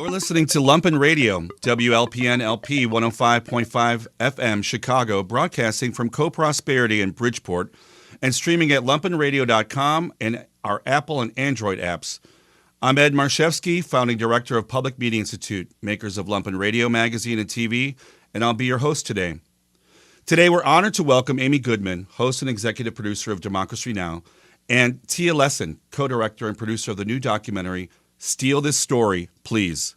You're listening to Lumpen Radio, WLPN LP 105.5 FM Chicago, broadcasting from Co-Prosperity in Bridgeport and streaming at lumpenradio.com and our Apple and Android apps. I'm Ed Marszewski, founding director of Public Media Institute, makers of Lumpen Radio magazine and TV, and I'll be your host today. Today, we're honored to welcome Amy Goodman, host and executive producer of Democracy Now!, and Tia Lessin, co-director and producer of the new documentary, Steal This Story, Please.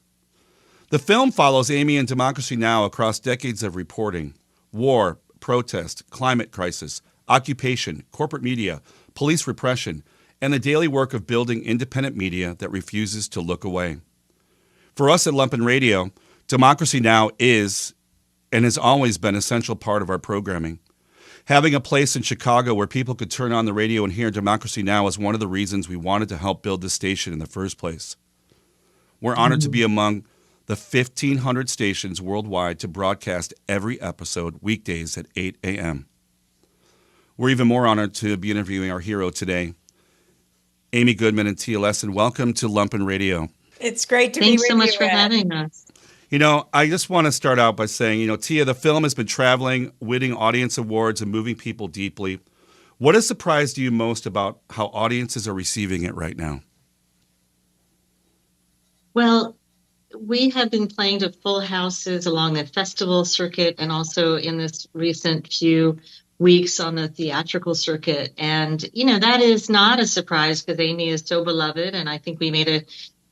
The film follows Amy and Democracy Now! Across decades of reporting: war, protest, climate crisis, occupation, corporate media, police repression, and the daily work of building independent media that refuses to look away. For us at Lumpen Radio, Democracy Now! Is and has always been an essential part of our programming. Having a place in Chicago where people could turn on the radio and hear Democracy Now! Is one of the reasons we wanted to help build this station in the first place. We're honored to be among the 1,500 stations worldwide to broadcast every episode weekdays at 8 a.m. We're even more honored to be interviewing our hero today, Amy Goodman and Tia Lessin. Welcome to Lumpen Radio. It's great to be with you. Thanks so much for having us. You know, I just want to start out by saying, Tia, the film has been traveling, winning audience awards, and moving people deeply. What has surprised you most about how audiences are receiving it right now? Well, we have been playing to full houses along the festival circuit and also in this recent few weeks on the theatrical circuit. And, that is not a surprise because Amy is so beloved, and I think we made a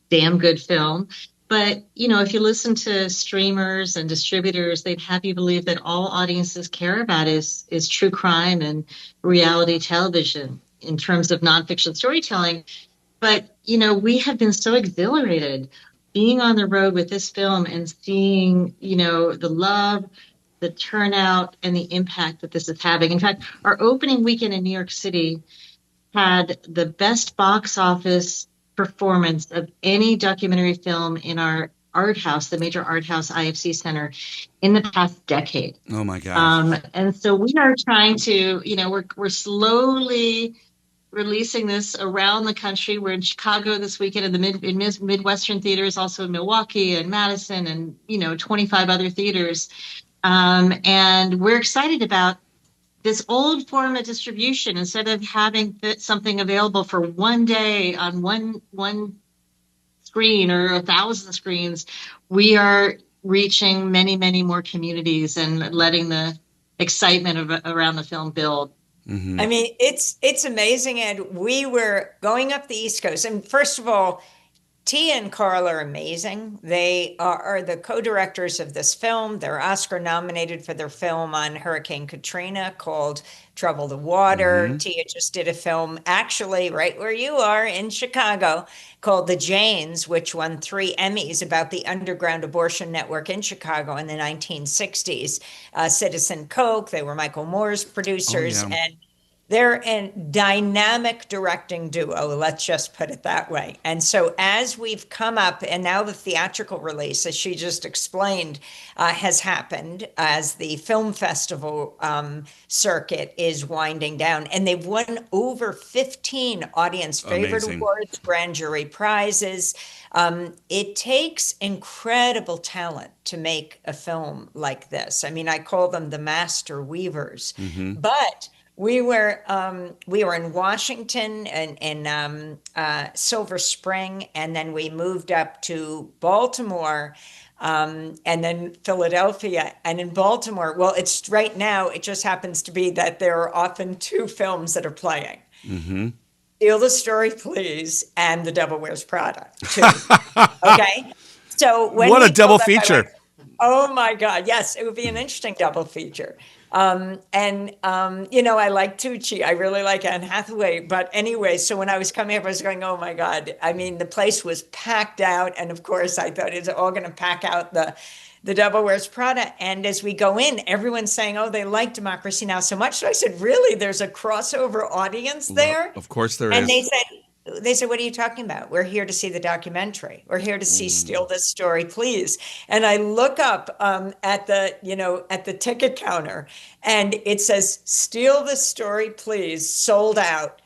damn good film. But, if you listen to streamers and distributors, they'd have you believe that all audiences care about is true crime and reality television in terms of nonfiction storytelling. But, we have been so exhilarated being on the road with this film and seeing, the love, the turnout, and the impact that this is having. In fact, our opening weekend in New York City had the best box office performance of any documentary film in our art house, the major art house IFC Center, in the past decade. Oh my gosh. And so we are trying to, we're slowly releasing this around the country. We're in Chicago this weekend in Midwestern theaters, also in Milwaukee and Madison and, 25 other theaters. And we're excited about this old form of distribution. Instead of having something available for one day on one screen or 1,000 screens, we are reaching many, many more communities and letting the excitement around the film build. Mm-hmm. I mean, it's amazing. And we were going up the East Coast. And first of all, Tia and Carl are amazing. They are the co-directors of this film. They're Oscar nominated for their film on Hurricane Katrina called Trouble the Water. Mm-hmm. Tia just did a film actually right where you are in Chicago called The Janes, which won 3 Emmys about the underground abortion network in Chicago in the 1960s. Citizen Coke, they were Michael Moore's producers. Oh, yeah. And they're a dynamic directing duo, let's just put it that way. And so as we've come up, and now the theatrical release, as she just explained, has happened as the film festival circuit is winding down. And they've won over 15 audience favorite awards, grand jury prizes. It takes incredible talent to make a film like this. I mean, I call them the master weavers, but we were in Washington and in Silver Spring, and then we moved up to Baltimore, and then Philadelphia. And in Baltimore, well, it's right now, it just happens to be that there are often 2 films that are playing. Mm-hmm. Steal the Story, Please, and The Devil Wears Prada, 2. Okay? So what a double feature. Oh my God, yes, it would be an interesting double feature. I like Tucci. I really like Anne Hathaway. But anyway, so when I was coming up, I was going, oh my God. I mean, the place was packed out. And of course, I thought it's all going to pack out the Devil Wears Prada. And as we go in, everyone's saying, oh, they like Democracy Now! So much. So I said, really? There's a crossover audience there? Well, of course there is. And they said, what are you talking about? We're here to see the documentary. We're here to see Steal This Story, Please. And I look up at the ticket counter, and it says, Steal This Story, Please, sold out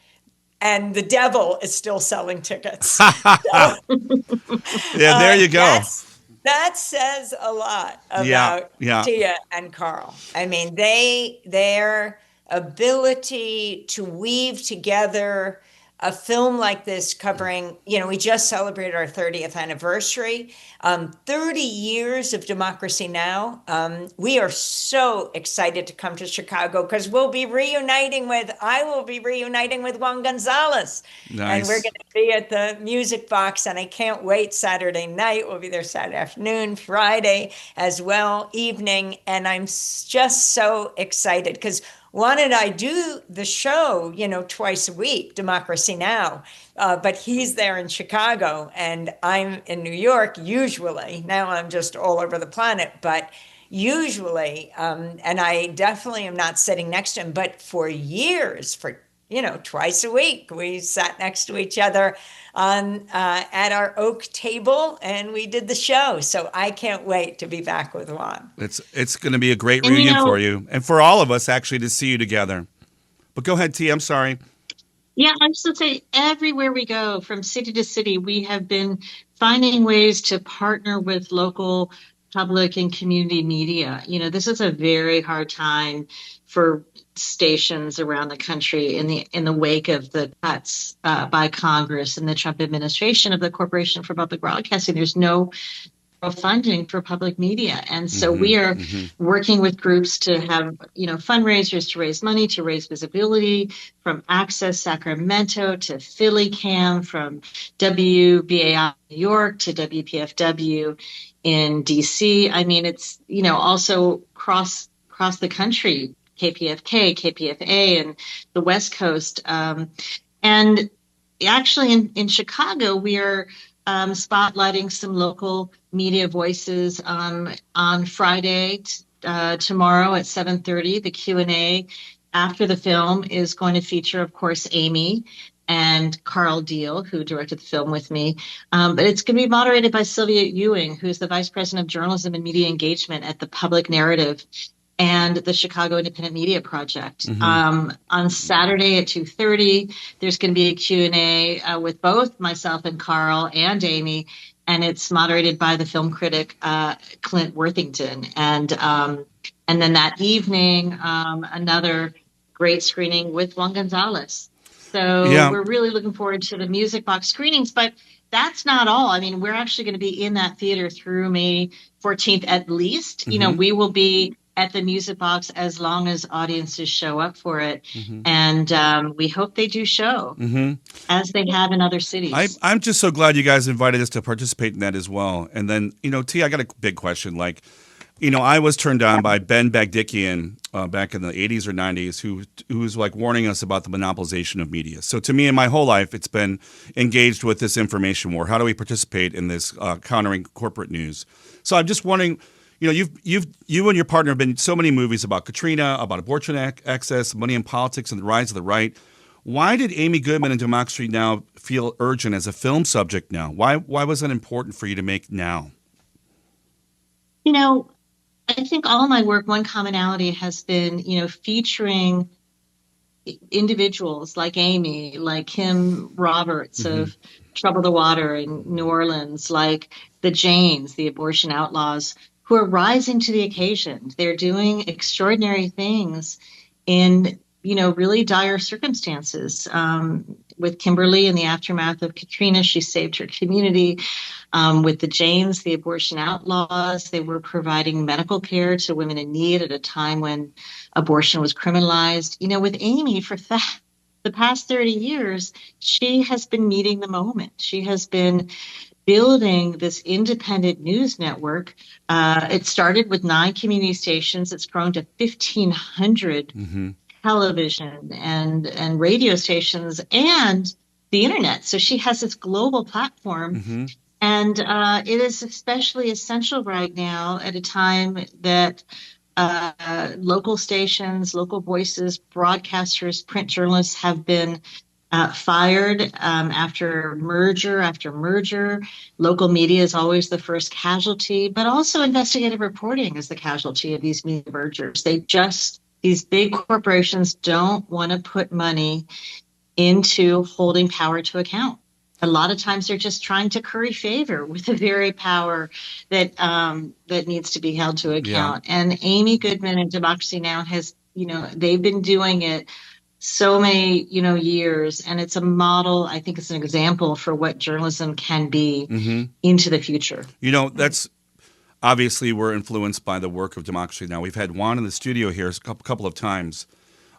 and the devil is still selling tickets. Yeah, there you go. That says a lot Yeah, about yeah. Tia and Carl. I mean, their ability to weave together a film like this covering, we just celebrated our 30th anniversary, 30 years of Democracy Now! We are so excited to come to Chicago because I will be reuniting with Juan Gonzalez. Nice. And we're going to be at the Music Box, and I can't wait. Saturday night, we'll be there Saturday afternoon, Friday as well, evening. And I'm just so excited because Juan and I do the show, twice a week, Democracy Now! But he's there in Chicago and I'm in New York usually. Now I'm just all over the planet, but usually, and I definitely am not sitting next to him, but for years, twice a week, we sat next to each other at our oak table and we did the show. So I can't wait to be back with Juan. It's going to be a great reunion for you and for all of us actually to see you together. But go ahead, T. I'm sorry. Yeah, I was going to say everywhere we go, from city to city, we have been finding ways to partner with local public and community media. This is a very hard time for stations around the country in the wake of the cuts by Congress and the Trump administration of the Corporation for Public Broadcasting. There's no funding for public media. And so we are working with groups to have, fundraisers to raise money, to raise visibility, from Access Sacramento to Philly Cam, from WBAI New York to WPFW in DC. I mean, it's, also across the country, KPFK, KPFA, and the West Coast. And actually in Chicago, we are spotlighting some local media voices on Friday, tomorrow at 7:30. The Q&A after the film is going to feature, of course, Amy and Carl Deal, who directed the film with me. But it's going to be moderated by Sylvia Ewing, who's the Vice President of Journalism and Media Engagement at the Public Narrative and the Chicago Independent Media Project. On Saturday at 2:30, there's going to be a Q&A with both myself and Carl and Amy, and it's moderated by the film critic Clint Worthington. And then that evening, another great screening with Juan Gonzalez. So we're really looking forward to the Music Box screenings, but that's not all. I mean, we're actually going to be in that theater through May 14th at least. We will be at the Music Box as long as audiences show up for it. And we hope they do show as they have in other cities. I'm just so glad you guys invited us to participate in that as well. And then, T, I got a big question. Like, I was turned on by Ben Bagdikian back in the 80s or 90s who was like warning us about the monopolization of media. So to me, in my whole life, it's been engaged with this information war. How do we participate in this countering corporate news? So I'm just wondering, you and your partner have been in so many movies about Katrina, about abortion access, money in politics, and the rise of the right. Why did Amy Goodman and Democracy Now! Feel urgent as a film subject now? Why was it important for you to make now? I think all of my work, one commonality has been, featuring individuals like Amy, like Kim Roberts of Trouble the Water in New Orleans, like the Janes, the abortion outlaws, who are rising to the occasion. They're doing extraordinary things in, really dire circumstances. With Kimberly in the aftermath of Katrina, she saved her community. With the Janes, the abortion outlaws, they were providing medical care to women in need at a time when abortion was criminalized. With Amy, for the past 30 years, she has been meeting the moment. She has been building this independent news network. It started with 9 community stations. It's grown to 1,500 television and radio stations and the internet. So she has this global platform. And it is especially essential right now at a time that local stations, local voices, broadcasters, print journalists have been fired after merger after merger. Local media is always the first casualty, but also investigative reporting is the casualty of these media mergers. These big corporations don't want to put money into holding power to account. A lot of times they're just trying to curry favor with the very power that that needs to be held to account. Yeah. And Amy Goodman and Democracy Now! Has, they've been doing it so many, years, and it's a model. I think it's an example for what journalism can be into the future. That's obviously we're influenced by the work of Democracy Now! We've had Juan in the studio here a couple of times,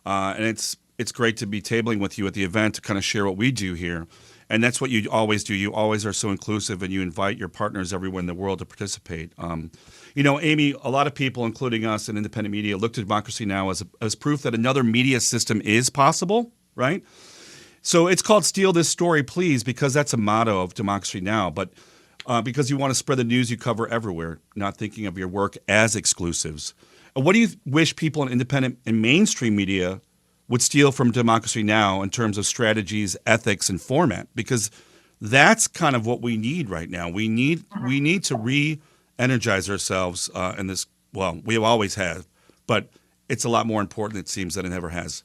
and it's great to be tabling with you at the event to kind of share what we do here. And that's what you always do. You always are so inclusive, and you invite your partners everywhere in the world to participate. Amy, a lot of people, including us in independent media, look to Democracy Now! as proof that another media system is possible, right? So it's called Steal This Story, Please, because that's a motto of Democracy Now!, but because you want to spread the news you cover everywhere, not thinking of your work as exclusives. What do you wish people in independent and mainstream media would steal from Democracy Now! In terms of strategies, ethics, and format? Because that's kind of what we need right now. We need to re-energize ourselves in this. Well, we always have, but it's a lot more important, it seems, than it ever has.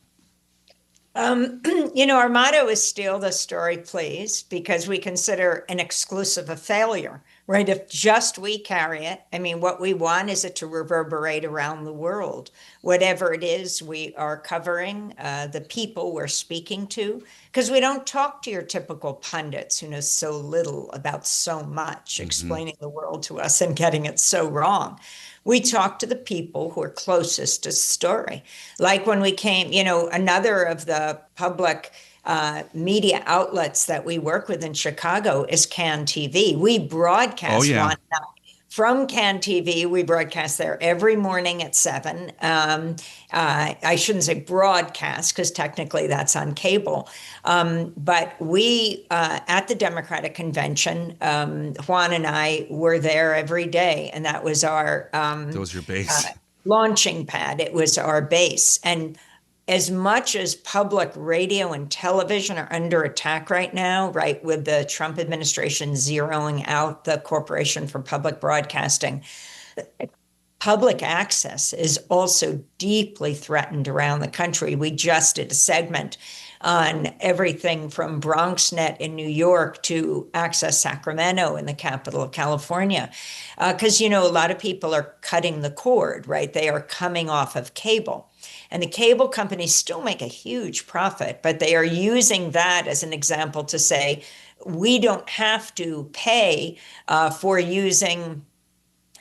Our motto is Steal the Story, Please, because we consider an exclusive a failure, right? If just we carry it, what we want is it to reverberate around the world. Whatever it is we are covering, the people we're speaking to, because we don't talk to your typical pundits who know so little about so much, explaining the world to us and getting it so wrong. We talk to the people who are closest to the story. Like when we came, another of the public media outlets that we work with in Chicago is Can TV. We broadcast from Can TV. We broadcast there every morning at 7. I shouldn't say broadcast because technically that's on cable. But we, at the Democratic Convention, Juan and I were there every day. And that was our that was your base. Launching pad. It was our base. And as much as public radio and television are under attack right now, right, with the Trump administration zeroing out the Corporation for Public Broadcasting, public access is also deeply threatened around the country. We just did a segment on everything from BronxNet in New York to Access Sacramento in the capital of California. Because, a lot of people are cutting the cord, right? They are coming off of cable. And the cable companies still make a huge profit, but they are using that as an example to say, we don't have to pay for using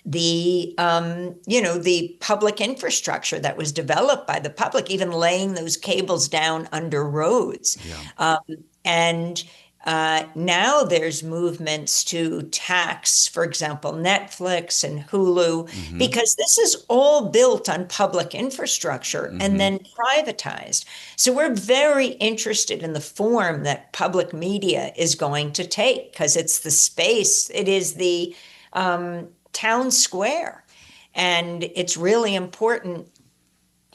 the, the public infrastructure that was developed by the public, even laying those cables down under roads. Yeah. Now there's movements to tax, for example, Netflix and Hulu, because this is all built on public infrastructure and then privatized. So we're very interested in the form that public media is going to take, because it's the space, it is the town square. And it's really important.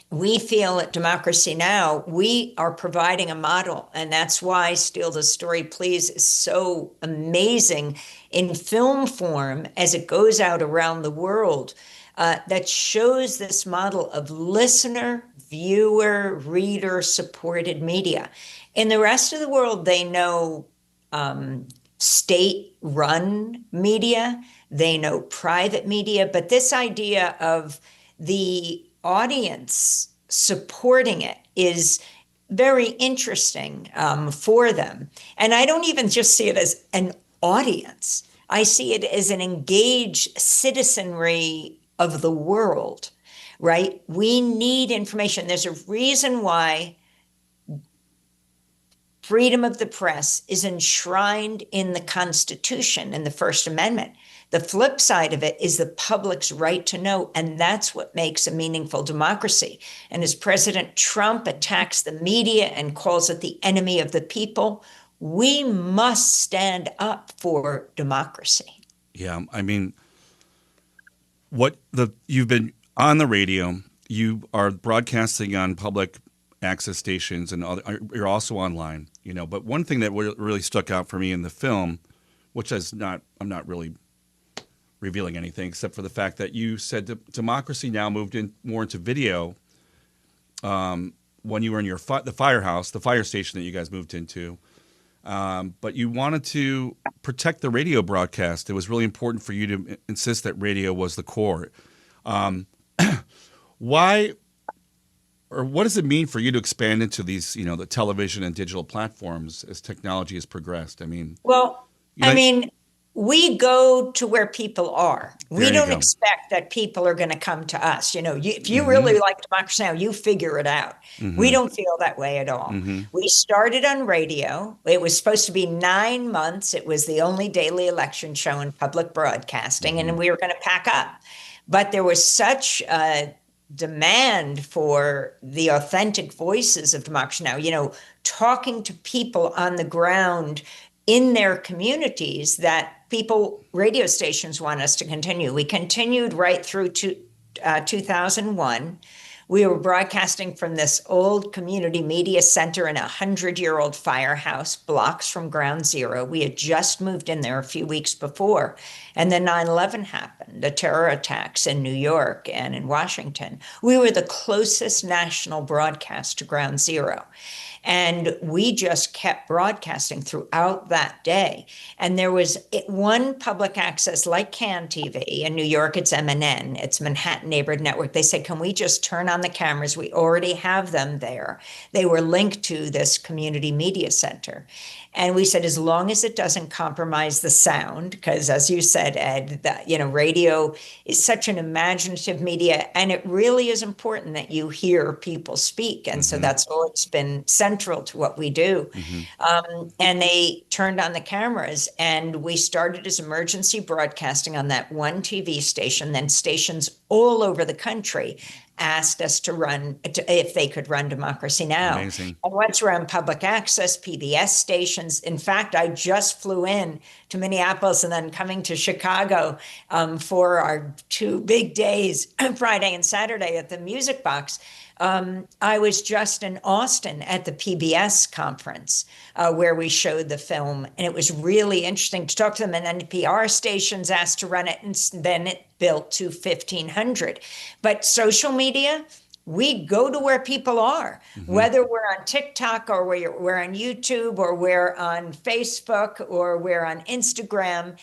We feel at Democracy Now! We are providing a model, and that's why Steal the Story, Please is so amazing in film form as it goes out around the world, that shows this model of listener, viewer, reader supported media. In the rest of the world, they know state-run media, they know private media, but this idea of the audience supporting it is very interesting for them. And I don't even just see it as an audience. I see it as an engaged citizenry of the world, right? We need information. There's a reason why freedom of the press is enshrined in the Constitution, in the First Amendment. The flip side of it is the public's right to know, and that's what makes a meaningful democracy. And as President Trump attacks the media and calls it the enemy of the people, we must stand up for democracy. Yeah, you've been on the radio, you are broadcasting on public access stations, and you're also online. But one thing that really stuck out for me in the film, which I'm not really revealing anything except for the fact that you said Democracy Now! Moved in more into video when you were in your the firehouse, the fire station that you guys moved into. But you wanted to protect the radio broadcast. It was really important for you to insist that radio was the core. Why, or what does it mean for you to expand into these, the television and digital platforms as technology has progressed? I mean, well, we go to where people are. We don't expect that people are going to come to us. If you really like Democracy Now!, you figure it out. We don't feel that way at all. We started on radio. It was supposed to be 9 months. It was the only daily election show in public broadcasting, and we were going to pack up. But there was such a demand for the authentic voices of Democracy Now!, talking to people on the ground in their communities, that radio stations want us to continue. We continued right through to 2001. We were broadcasting from this old community media center in a 100-year-old firehouse, blocks from Ground Zero. We had just moved in there a few weeks before, and then 9/11 happened, the terror attacks in New York and in Washington. We were the closest national broadcast to Ground Zero. And we just kept broadcasting throughout that day. And there was one public access, like CAN TV. In New York, it's MNN. It's Manhattan Neighborhood Network. They said, can we just turn on the cameras? We already have them there. They were linked to this community media center. And we said, as long as it doesn't compromise the sound, because as you said, Ed, radio is such an imaginative media, and it really is important that you hear people speak. And so that's always been central to what we do. And they turned on the cameras, and we started as emergency broadcasting on that one TV station. Then stations all over the country asked us to run, if they could run Democracy Now! Amazing. And once we're on public access, PBS stations. In fact, I just flew in to Minneapolis and then coming to Chicago for our 2 big days, Friday and Saturday at the Music Box. I was just in Austin at the PBS conference where we showed the film, and it was really interesting to talk to them. And NPR stations asked to run it, and then it built to 1,500. But social media, we go to where people are, whether we're on TikTok or we're on YouTube or we're on Facebook or we're on Instagram.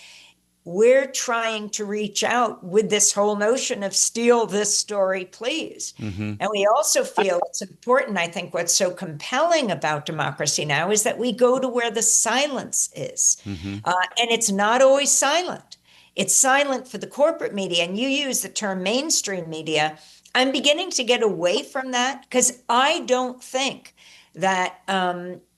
We're trying to reach out with this whole notion of steal this story, please. And we also feel it's important. I think what's so compelling about Democracy Now! Is that we go to where the silence is. And it's not always silent. It's silent for the corporate media. And you use the term mainstream media. I'm beginning to get away from that because I don't think that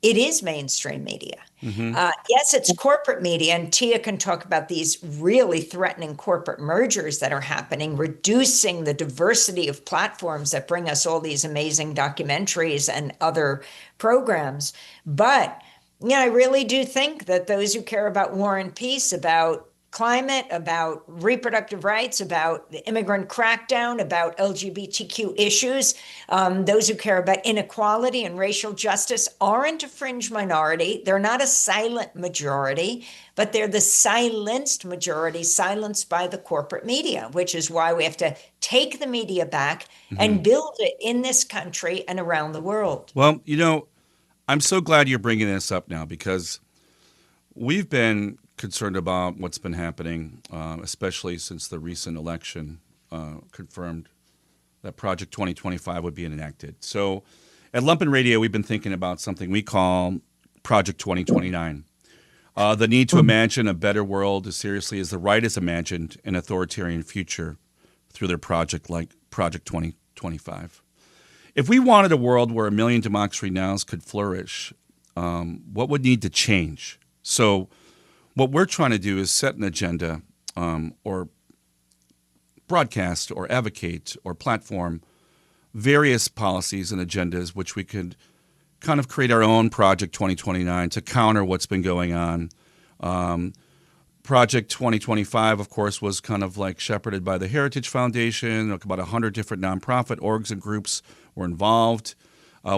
it is mainstream media. Yes, it's corporate media, and Tia can talk about these really threatening corporate mergers that are happening, reducing the diversity of platforms that bring us all these amazing documentaries and other programs. But I really do think that those who care about war and peace, about climate, about reproductive rights, about the immigrant crackdown, about LGBTQ issues, those who care about inequality and racial justice aren't a fringe minority. They're not a silent majority, but they're the silenced majority, silenced by the corporate media, which is why we have to take the media back and build it in this country and around the world. Well, I'm so glad you're bringing this up now, because we've been concerned about what's been happening, especially since the recent election confirmed that Project 2025 would be enacted. So at Lumpen Radio, we've been thinking about something we call Project 2029. The need to imagine a better world as seriously as the right has imagined an authoritarian future through their project like Project 2025. If we wanted a world where 1 million Democracy Nows could flourish, what would need to change? So what we're trying to do is set an agenda or broadcast or advocate or platform various policies and agendas which we could kind of create our own Project 2029 to counter what's been going on. Project 2025, of course, was kind of like shepherded by the Heritage Foundation. About 100 different nonprofit orgs and groups were involved.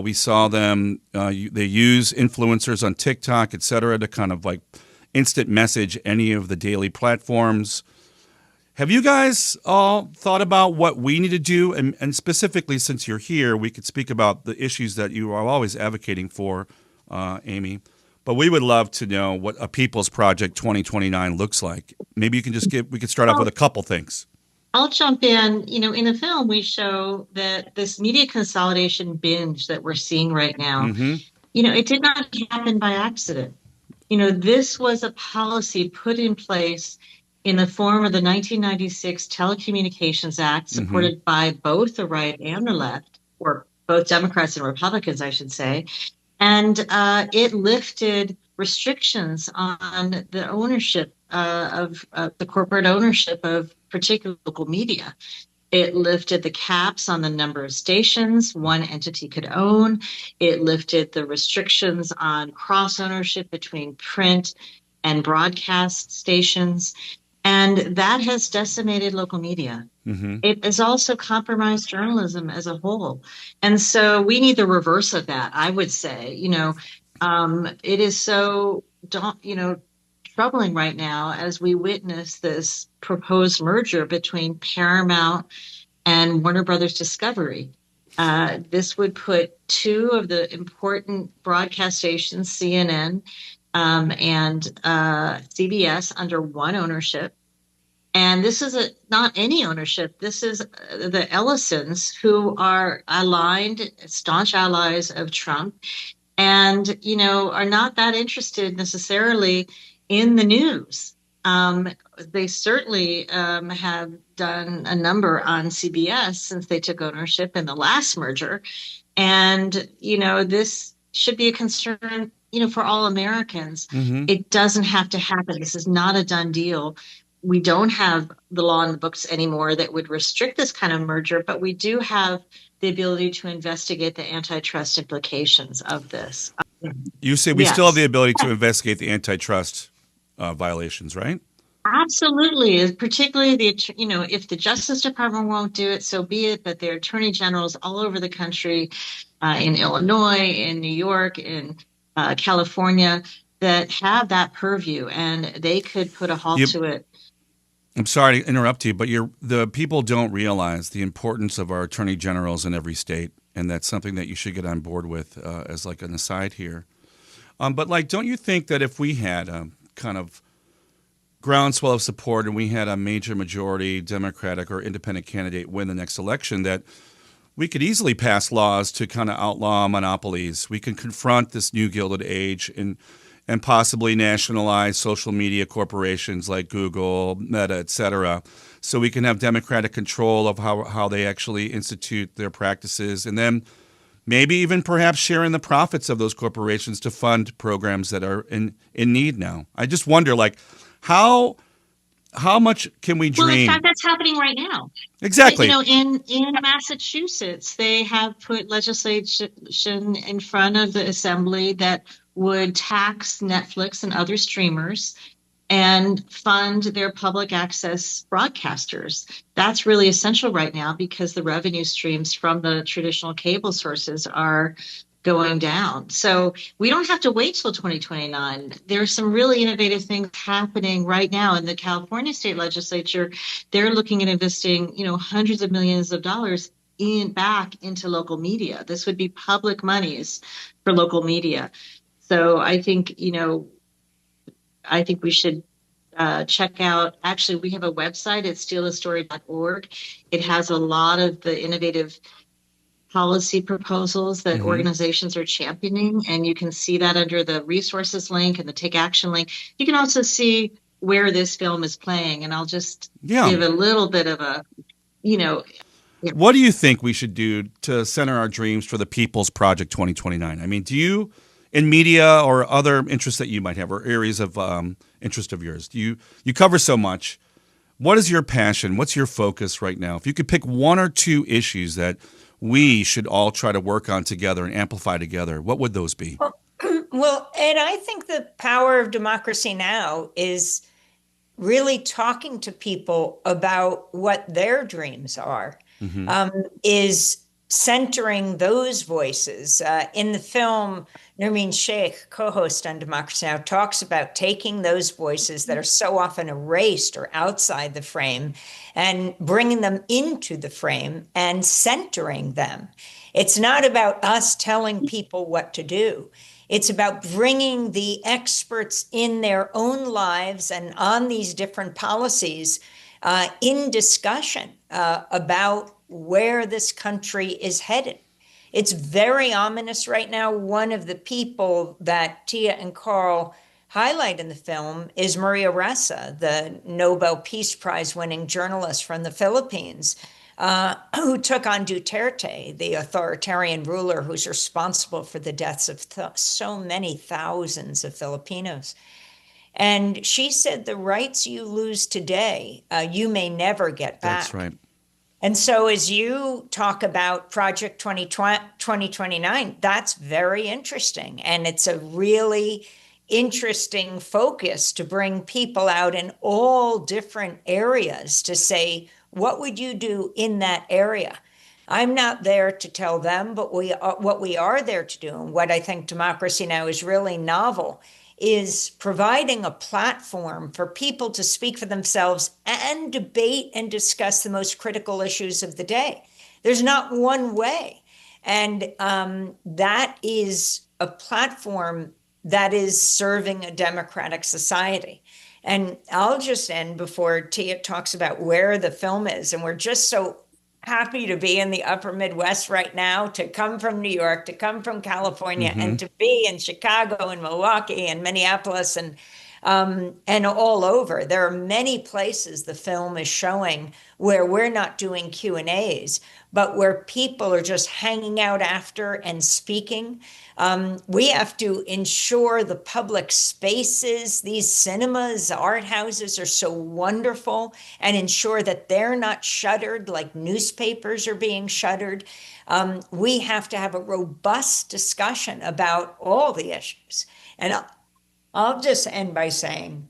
We saw them, they use influencers on TikTok, et cetera, to kind of like instant message any of the daily platforms. Have you guys all thought about what we need to do? And specifically, since you're here, we could speak about the issues that you are always advocating for, Amy. But we would love to know what a People's Project 2029 looks like. Maybe you can we could start off with a couple things. I'll jump in. In the film, we show that this media consolidation binge that we're seeing right now, it did not happen by accident. This was a policy put in place in the form of the 1996 Telecommunications Act, supported by both the right and the left, or both Democrats and Republicans, I should say. And it lifted restrictions on the ownership of the corporate ownership of particular local media. It lifted the caps on the number of stations one entity could own. It lifted the restrictions on cross ownership between print and broadcast stations. And that has decimated local media. It has also compromised journalism as a whole. And so we need the reverse of that, I would say. It is so, troubling right now as we witness this proposed merger between Paramount and Warner Brothers Discovery. This would put two of the important broadcast stations, CNN and CBS, under one ownership. And this is not any ownership. This is the Ellisons, who are staunch allies of Trump, and, are not that interested necessarily in the news. They certainly have done a number on CBS since they took ownership in the last merger. And, this should be a concern, for all Americans. It doesn't have to happen. This is not a done deal. We don't have the law in the books anymore that would restrict this kind of merger, but we do have the ability to investigate the antitrust implications of this. You say we still have the ability to investigate the antitrust violations, right? Absolutely. Particularly if the Justice Department won't do it, so be it. But there are attorney generals all over the country, in Illinois, in New York, in California, that have that purview, and they could put a halt to it. I'm sorry to interrupt you, but the people don't realize the importance of our attorney generals in every state, and that's something that you should get on board with as like an aside here. But don't you think that if we had a kind of groundswell of support and we had a major majority Democratic or independent candidate win the next election, that we could easily pass laws to kind of outlaw monopolies? We can confront this new Gilded Age and possibly nationalize social media corporations like Google, Meta, et cetera, so we can have democratic control of how they actually institute their practices, and then maybe even perhaps sharing the profits of those corporations to fund programs that are in need now. I just wonder, how much can we dream? Well, in fact, that's happening right now. Exactly. In Massachusetts, they have put legislation in front of the assembly that would tax Netflix and other streamers and fund their public access broadcasters. That's really essential right now because the revenue streams from the traditional cable sources are going down. So we don't have to wait till 2029. There's some really innovative things happening right now in the California state legislature. They're looking at investing, hundreds of millions of dollars back into local media. This would be public monies for local media. So I think, we should check out. Actually, we have a website at stealastory.org. It has a lot of the innovative policy proposals that organizations are championing, and you can see that under the resources link and the take action link. You can also see where this film is playing, and I'll just give a little bit of a, What do you think we should do to center our dreams for the People's Project 2029? I mean, do you, in media or other interests that you might have, or areas of interest of yours, you cover so much. What is your passion? What's your focus right now? If you could pick one or two issues that we should all try to work on together and amplify together, what would those be? Well, Ed, I think the power of democracy now is really talking to people about what their dreams are, is centering those voices. In the film, Nermeen Sheikh, co-host on Democracy Now!, talks about taking those voices that are so often erased or outside the frame and bringing them into the frame and centering them. It's not about us telling people what to do. It's about bringing the experts in their own lives and on these different policies in discussion about where this country is headed. It's very ominous right now. One of the people that Tia and Carl highlight in the film is Maria Ressa, the Nobel Peace Prize winning journalist from the Philippines, who took on Duterte, the authoritarian ruler who's responsible for the deaths of so many thousands of Filipinos. And she said, the rights you lose today, you may never get back. That's right. And so as you talk about Project 2029, that's very interesting. And it's a really interesting focus to bring people out in all different areas to say, what would you do in that area? I'm not there to tell them, but what we are there to do, and what I think Democracy Now! Is really novel, is providing a platform for people to speak for themselves and debate and discuss the most critical issues of the day. There's not one way. And that is a platform that is serving a democratic society. And I'll just end before Tia talks about where the film is. And we're just so happy to be in the upper Midwest right now, to come from New York, to come from California, and to be in Chicago and Milwaukee and Minneapolis and all over. There are many places the film is showing where we're not doing Q&As, but where people are just hanging out after and speaking. We have to ensure the public spaces, these cinemas, art houses are so wonderful, and ensure that they're not shuttered like newspapers are being shuttered. We have to have a robust discussion about all the issues. And I'll just end by saying,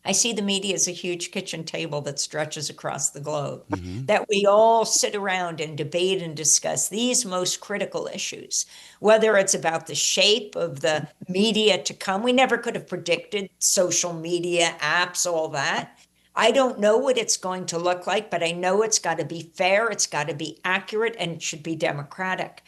I see the media as a huge kitchen table that stretches across the globe, that we all sit around and debate and discuss these most critical issues, whether it's about the shape of the media to come. We never could have predicted social media, apps, all that. I don't know what it's going to look like, but I know it's got to be fair, it's got to be accurate, and it should be democratic.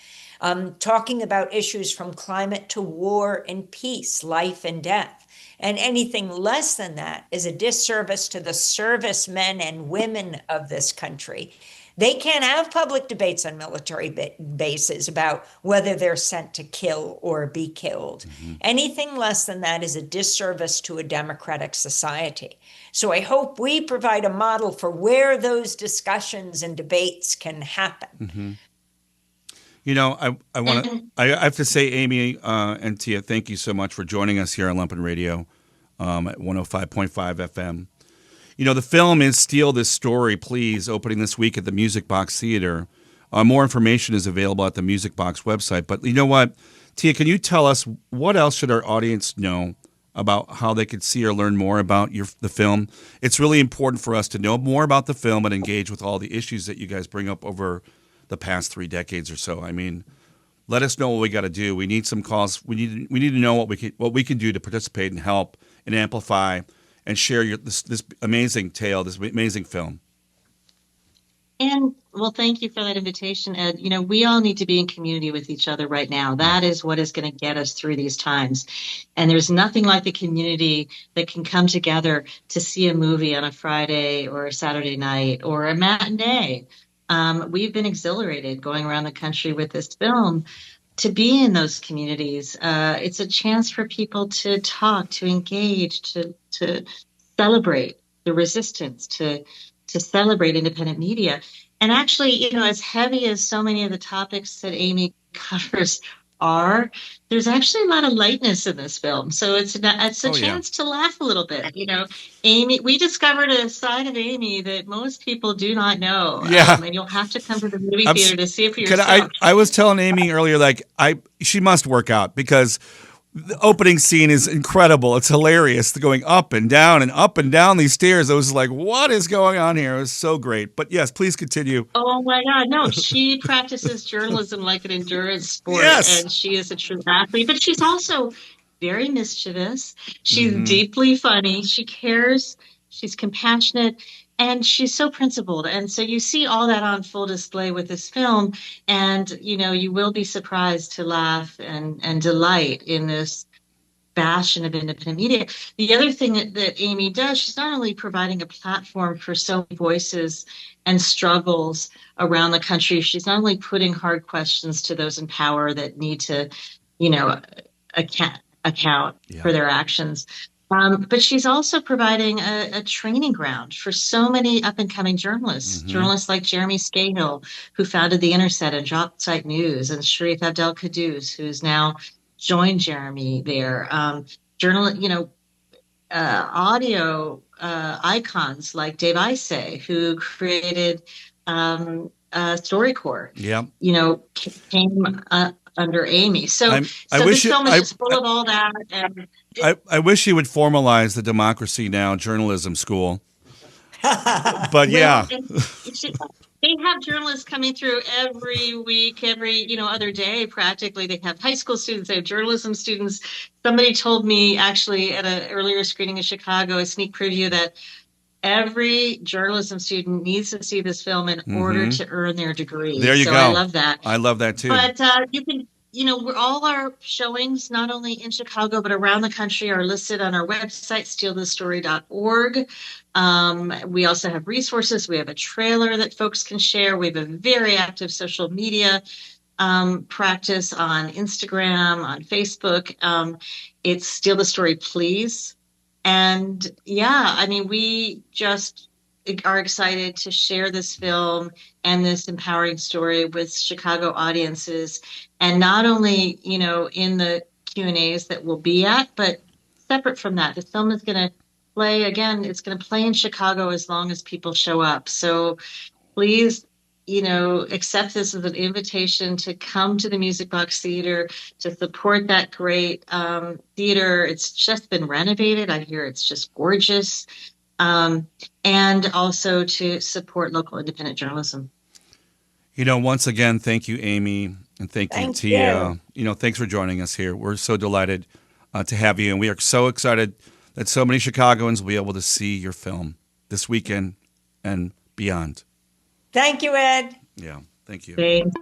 Talking about issues from climate to war and peace, life and death. And anything less than that is a disservice to the servicemen and women of this country. They can't have public debates on military bases about whether they're sent to kill or be killed. Anything less than that is a disservice to a democratic society. So I hope we provide a model for where those discussions and debates can happen. You know, I have to say, Amy and Tia, thank you so much for joining us here on Lumpen Radio at 105.5 FM. You know, the film is Steal This Story, Please, opening this week at the Music Box Theater. More information is available at the Music Box website. But you know what, Tia, can you tell us what else should our audience know about how they could see or learn more about the film? It's really important for us to know more about the film and engage with all the issues that you guys bring up over the past 3 decades or so. I mean, let us know what we got to do. We need some calls. We need to know what we can do to participate and help and amplify and share this amazing tale, this amazing film. And well, thank you for that invitation, Ed. You know, we all need to be in community with each other right now. That is what is going to get us through these times. And there's nothing like the community that can come together to see a movie on a Friday or a Saturday night or a matinee. We've been exhilarated going around the country with this film to be in those communities. It's a chance for people to talk, to engage, to celebrate the resistance, to celebrate independent media. And actually, you know, as heavy as so many of the topics that Amy covers are, there's actually a lot of lightness in this film. So it's a chance to laugh a little bit. You know, Amy, we discovered a side of Amy that most people do not know. Yeah. And you'll have to come to the movie theater to see it for yourself. I was telling Amy earlier, like, she must work out, because The opening scene is incredible. It's hilarious. They're going up and down these stairs. I was like, what is going on here? It was so great. But yes, please continue. Oh my God, no, she practices journalism like an endurance sport, Yes. and she is a true athlete, but she's also very mischievous. She's Mm-hmm. deeply funny. She cares. She's compassionate. And she's so principled. And so you see all that on full display with this film. And, you will be surprised to laugh and delight in this bastion of independent media. The other thing that Amy does, she's not only providing a platform for so many voices and struggles around the country, she's not only putting hard questions to those in power that need to, account for their actions. But she's also providing a training ground for so many up and coming journalists, journalists like Jeremy Scahill, who founded The Intercept and Drop Site News, and Sharif Abdel Qaddous, who's now joined Jeremy there. Audio icons like Dave Isay, who created StoryCorps. Yeah. Came under Amy. So this film is just full of all that. And I wish you would formalize the Democracy Now! Journalism school. But yeah. They have journalists coming through every week, every other day practically. They have high school students, they have journalism students. Somebody told me actually at an earlier screening in Chicago, a sneak preview, that every journalism student needs to see this film in order to earn their degree. There you go. I love that. I love that too. But you can, we're all our showings, not only in Chicago, but around the country, are listed on our website, stealthestory.org. We also have resources. We have a trailer that folks can share. We have a very active social media practice on Instagram, on Facebook. It's Steal the Story, Please. And we just are excited to share this film and this empowering story with Chicago audiences. And not only, in the Q&As that we'll be at, but separate from that, the film is going to play again. It's going to play in Chicago as long as people show up. So please, accept this as an invitation to come to the Music Box Theater, to support that great theater. It's just been renovated. I hear it's just gorgeous. And also to support local independent journalism. Once again, thank you, Amy, and thank you, Tia. Thanks for joining us here. We're so delighted to have you, and we are so excited that so many Chicagoans will be able to see your film this weekend and beyond. Thank you, Ed. Yeah, thank you. Thanks.